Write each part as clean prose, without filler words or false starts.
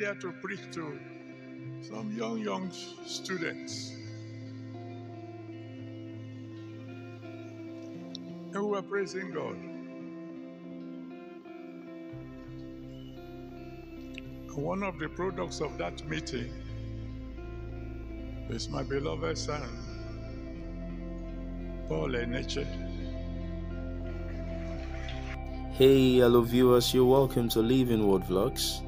here to preach to some young students. And we were praising God. And one of the products of that meeting is my beloved son, Paul Eneche. Hey, hello viewers, you're welcome to Living Word Vlogs.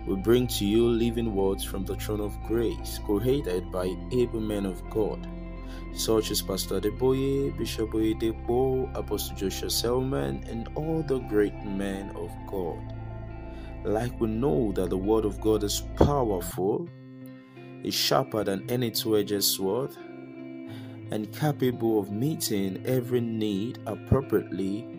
We bring to you living words from the throne of grace, created by able men of God, such as Pastor Adeboye, Bishop E.A ADEBOYE, Apostle Joshua Selman, and all the great men of God. Like we know that the word of God is powerful, is sharper than any two-edged sword, and capable of meeting every need appropriately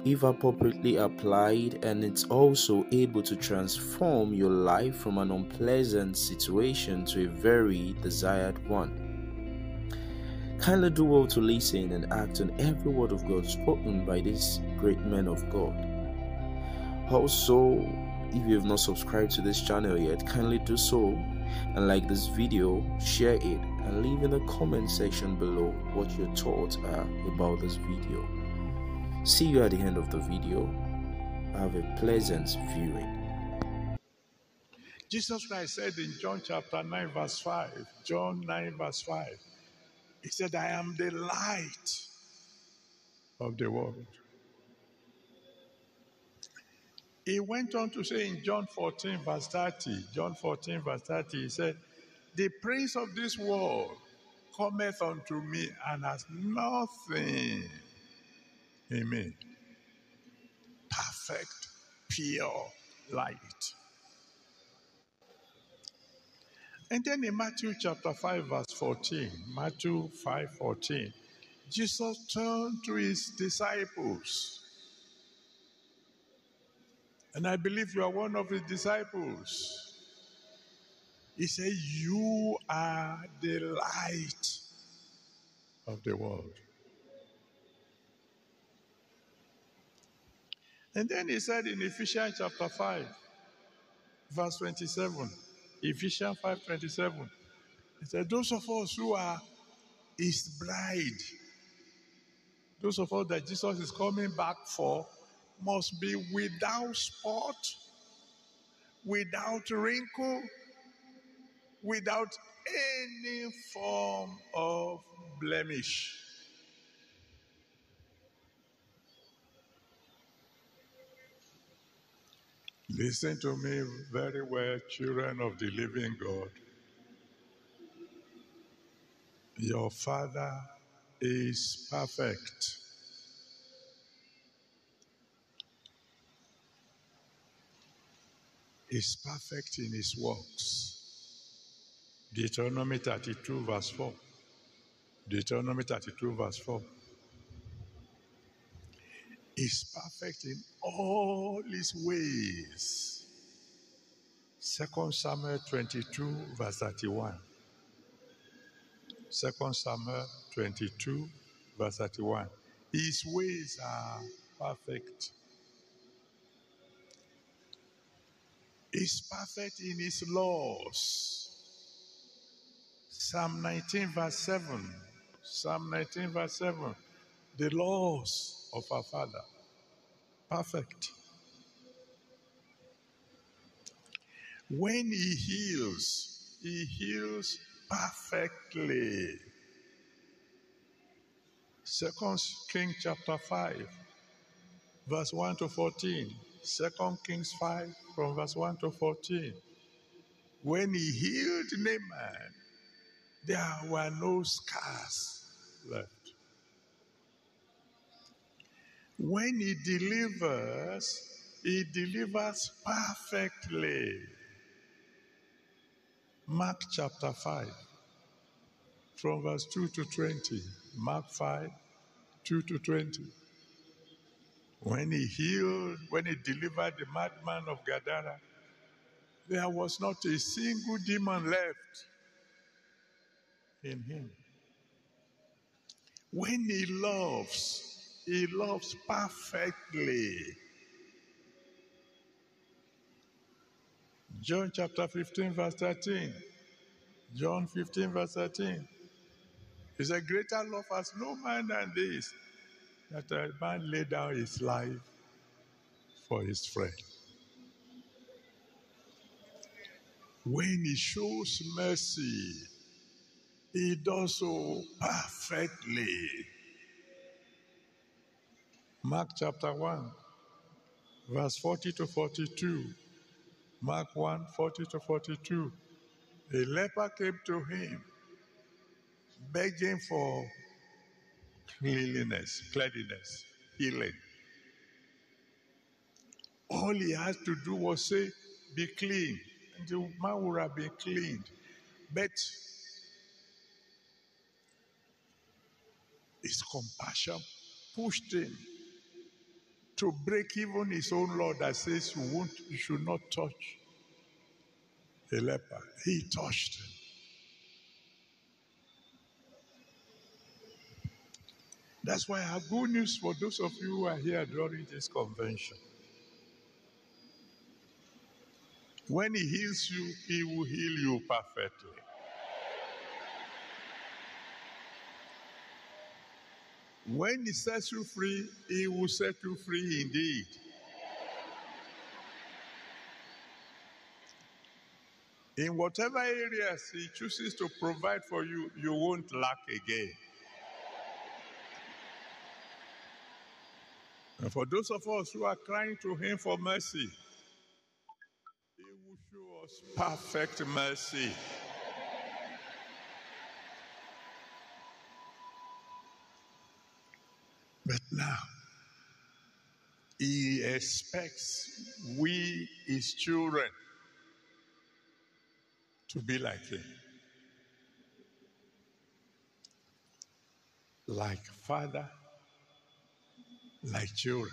if appropriately applied, and it's also able to transform your life from an unpleasant situation to a very desired one. Kindly do well to listen and act on every word of God spoken by these great men of God. Also, if you have not subscribed to this channel yet, kindly do so and like this video, share it, and leave in the comment section below what your thoughts are about this video. See you at the end of the video. Have a pleasant viewing. Jesus Christ said in John chapter 9 verse 5, John 9 verse 5, he said, I am the light of the world. He went on to say in John 14 verse 30, he said, the prince of this world cometh unto me and has nothing in me. Perfect, pure light. And then in Matthew chapter 5 verse 14, Matthew 5:14, Jesus turned to his disciples. And I believe you are one of his disciples. He said, you are the light of the world. And then he said in Ephesians chapter 5, verse 27, Ephesians 5:27, he said, those of us who are his bride, those of us that Jesus is coming back for, must be without spot, without wrinkle, without any form of blemish. Listen to me very well, children of the living God. Your Father is perfect. Is perfect in his works. Deuteronomy 32 verse 4. Deuteronomy 32 verse 4. Is perfect in all his ways. 2 Samuel 22 verse 31. 2 Samuel 22 verse 31. His ways are perfect. Is perfect in his laws. Psalm 19 verse 7. Psalm 19 verse 7. The laws of our Father. Perfect. When he heals perfectly. 2 Kings chapter 5, verse 1 to 14. 2 Kings 5 from verse 1 to 14. When he healed Naaman, there were no scars left. When he delivers perfectly. Mark chapter 5, from verse 2 to 20. Mark 5, 2 to 20. When he delivered the madman of Gadara, there was not a single demon left in him. When he loves perfectly. John chapter 15, verse 13. John 15, verse 13. He said, greater love has no man than this, that a man lay down his life for his friend. When he shows mercy, he does so perfectly. Mark chapter 1, verse 40 to 42. Mark 1, 40 to 42. A leper came to him, begging for cleanliness, healing. All he had to do was say, be clean. And the man would have been cleaned. But his compassion pushed him to break even his own law that says you should not touch a leper. He touched him. That's why I have good news for those of you who are here during this convention. When he heals you, he will heal you perfectly. When he sets you free, he will set you free indeed. In whatever areas he chooses to provide for you, you won't lack again. And for those of us who are crying to him for mercy, he will show us perfect mercy. But now, he expects we, his children, to be like him. Like father, like children.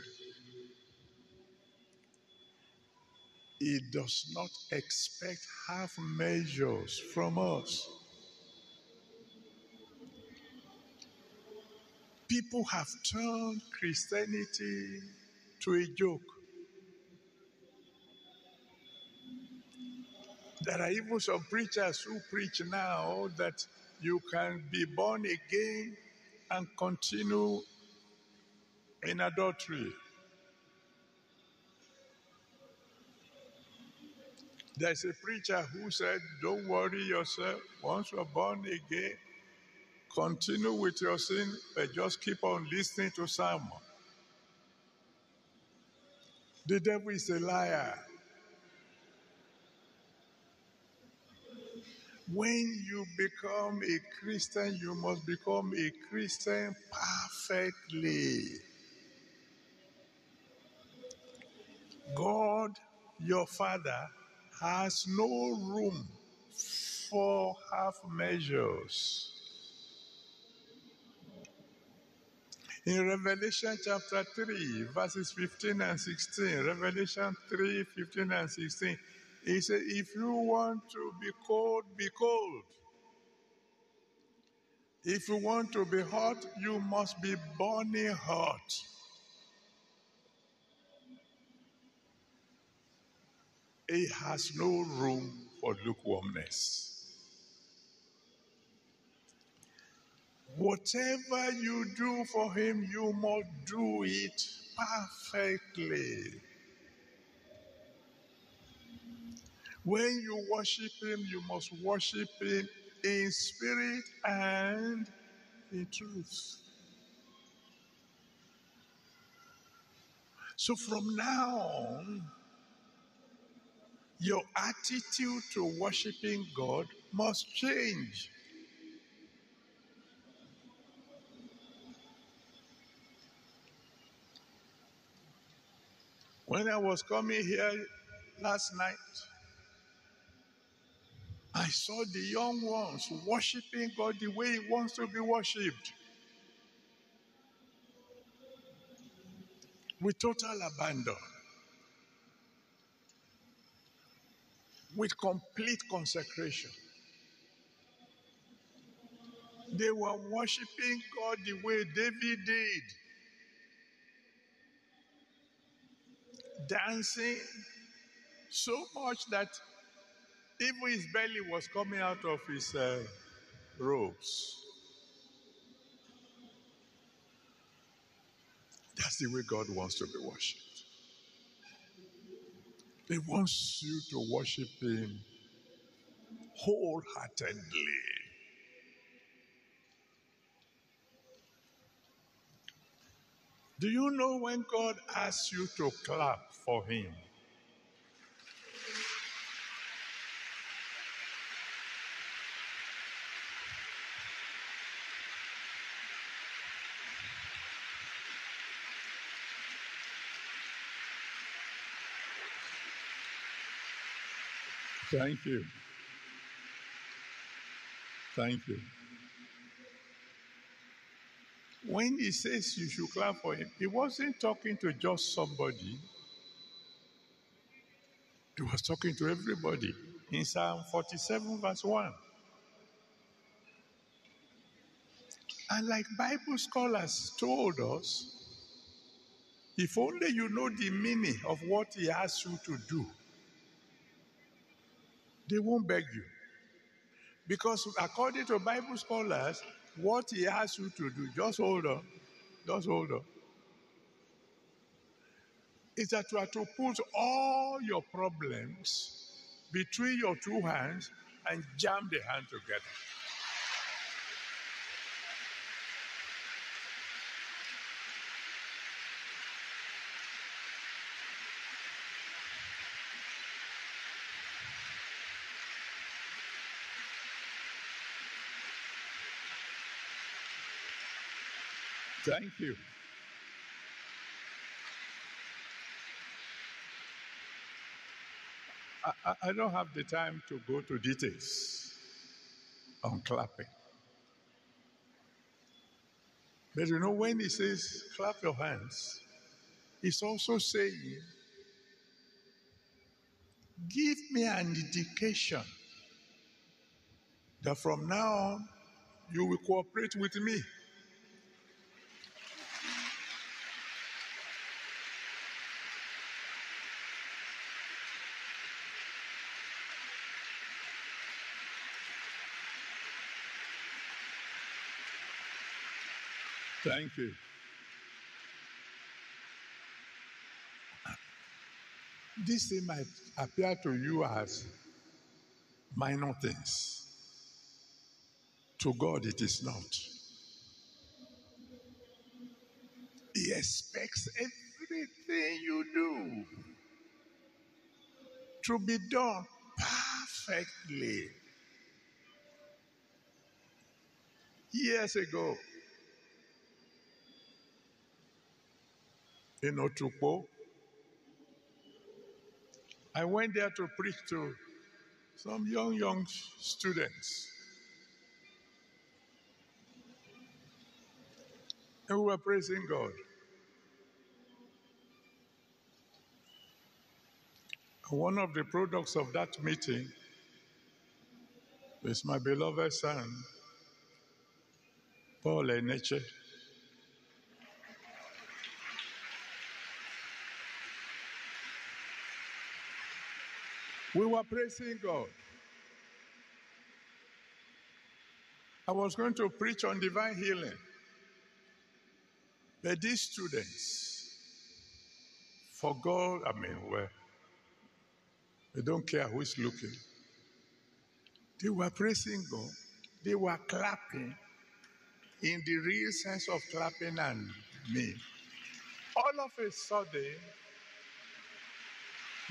He does not expect half measures from us. People have turned Christianity to a joke. There are even some preachers who preach now that you can be born again and continue in adultery. There's a preacher who said, don't worry yourself. Once you're born again, continue with your sin, but just keep on listening to sermon. The devil is a liar. When you become a Christian, you must become a Christian perfectly. God, your Father, has no room for half measures. In Revelation chapter 3, verses 15 and 16, Revelation 3, 15 and 16, he said, if you want to be cold, be cold. If you want to be hot, you must be burning hot. He has no room for lukewarmness. Whatever you do for him, you must do it perfectly. When you worship him, you must worship him in spirit and in truth. So from now on, your attitude to worshiping God must change. When I was coming here last night, I saw the young ones worshiping God the way he wants to be worshipped. With total abandon. With complete consecration. They were worshiping God the way David did. Dancing so much that Even his belly was coming out of his robes. That's the way God wants to be worshipped. He wants you to worship him wholeheartedly. Do you know when God asks you to clap for him? Thank you. Thank you. When he says you should clap for him, he wasn't talking to just somebody. He was talking to everybody. In Psalm 47 verse 1. And like Bible scholars told us, if only you know the meaning of what he asks you to do, they won't beg you. Because according to Bible scholars, what he asks you to do, just hold on, is that you are to put all your problems between your two hands and jam the hand together. Thank you. I don't have the time to go to details on clapping. But you know, when he says clap your hands, he's also saying, give me an indication that from now on you will cooperate with me. Thank you. This thing might appear to you as minor things. To God, it is not. He expects everything you do to be done perfectly. Years ago, in Otukpo, I went there to preach to some young students. And we were praising God. And one of the products of that meeting is my beloved son, Paul Eneche. We were praising God. I was going to preach on divine healing. But these students, for God, they don't care who is looking. They were praising God. They were clapping in the real sense of clapping and me. All of a sudden,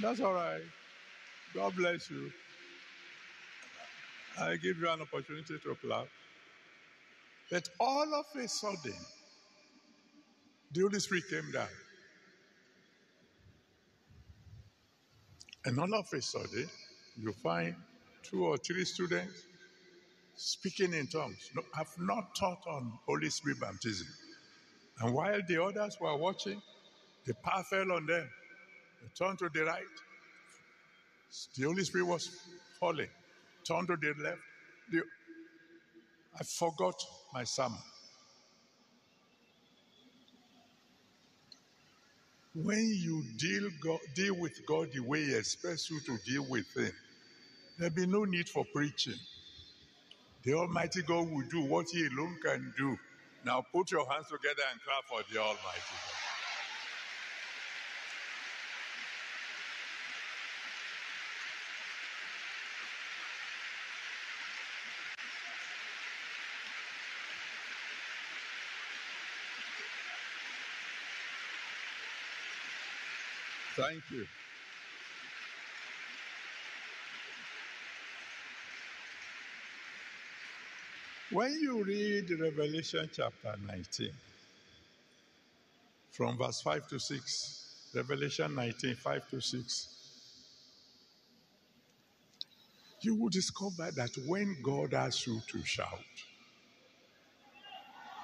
that's all right. God bless you. I give you an opportunity to clap. But all of a sudden, the Holy Spirit came down. And all of a sudden, you find 2 or 3 students speaking in tongues. No, I've not taught on Holy Spirit baptism. And while the others were watching, the power fell on them. They turned to the right. The Holy Spirit was falling. Turned to the left. I forgot my sermon. When you deal with God the way He expects you to deal with Him, there'll be no need for preaching. The Almighty God will do what He alone can do. Now put your hands together and clap for the Almighty God. Thank you. When you read Revelation chapter 19, from verse 5 to 6, Revelation 19, 5 to 6, you will discover that when God asks you to shout,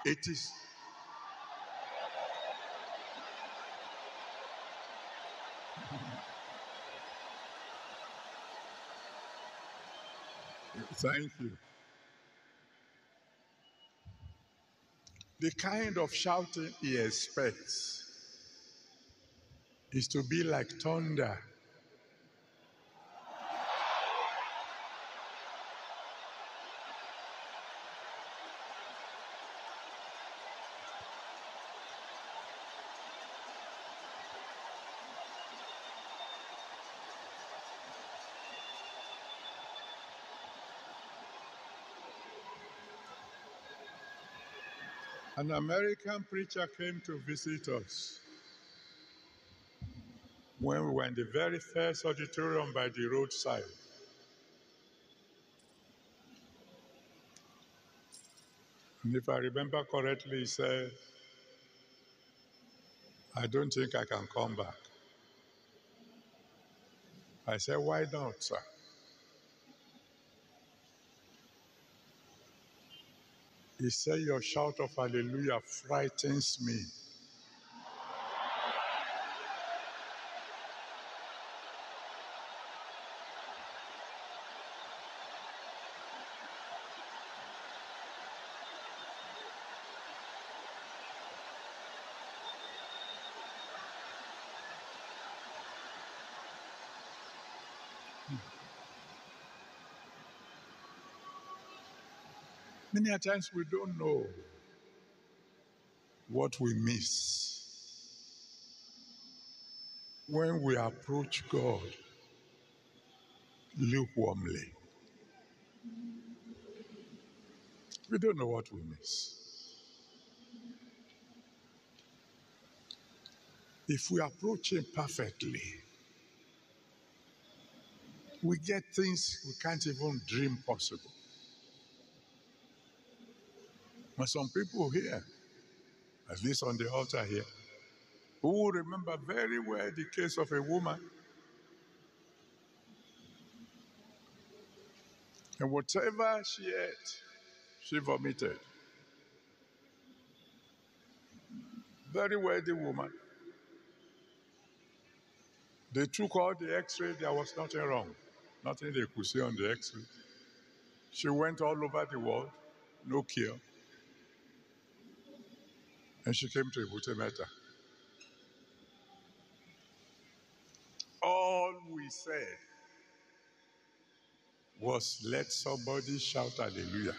it is thank you. The kind of shouting He expects is to be like thunder. An American preacher came to visit us when we were in the very first auditorium by the roadside. And if I remember correctly, he said, I don't think I can come back. I said, why not, sir? He said, your shout of hallelujah frightens me. Many a times we don't know what we miss when we approach God lukewarmly. We don't know what we miss. If we approach Him perfectly, we get things we can't even dream possible. But some people here, at least on the altar here, who will remember very well the case of a woman, and whatever she ate, she vomited. Very wealthy woman. They took all the x-ray, there was nothing wrong. Nothing they could see on the x-ray. She went all over the world, no cure. And she came to Ebute Metta. All we said was, let somebody shout hallelujah.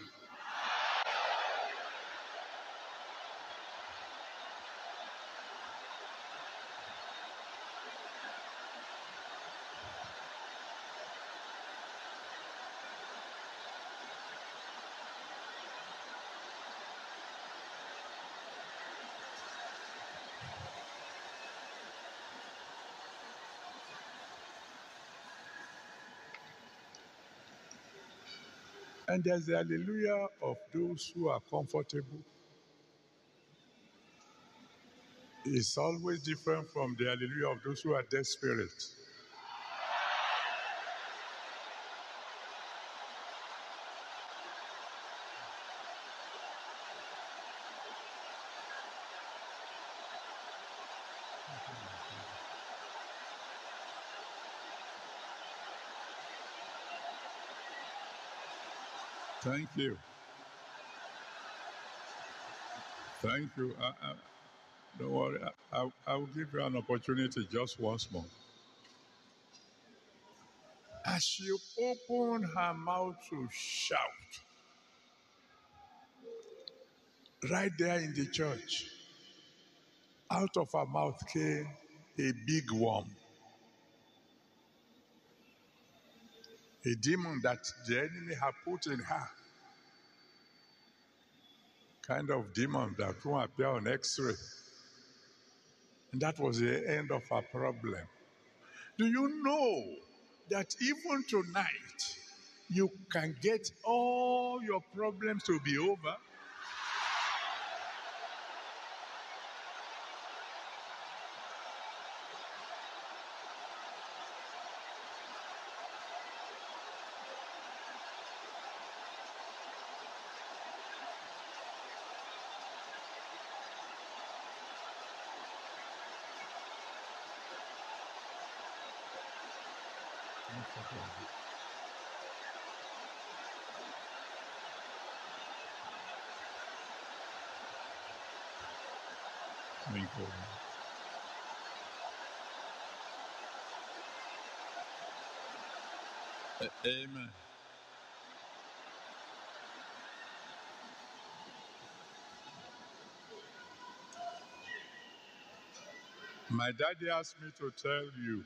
And there's the hallelujah of those who are comfortable. It's always different from the hallelujah of those who are desperate. Thank you. Thank you. Don't worry. I will give you an opportunity just once more. As she opened her mouth to shout, right there in the church, out of her mouth came a big worm. A demon that the enemy had put in her. Kind of demon that won't appear on X-ray. And that was the end of her problem. Do you know that even tonight, you can get all your problems to be over? Amen. My daddy asked me to tell you,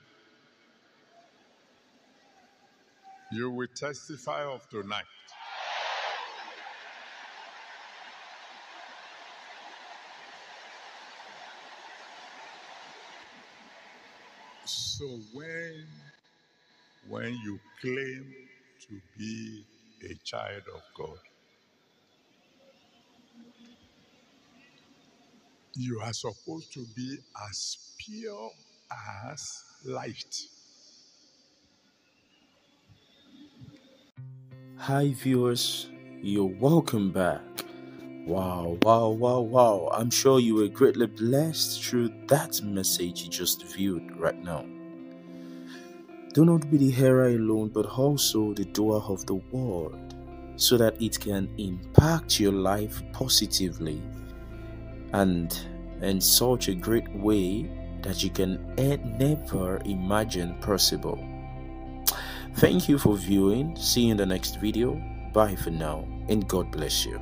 you will testify of tonight. So when you claim to be a child of God, you are supposed to be as pure as light. Hi viewers, you're welcome back. Wow. I'm sure you were greatly blessed through that message you just viewed right now. Do not be the hearer alone, but also the doer of the word, so that it can impact your life positively and in such a great way that you can never imagine possible. Thank you for viewing. See you in the next video. Bye for now, and God bless you.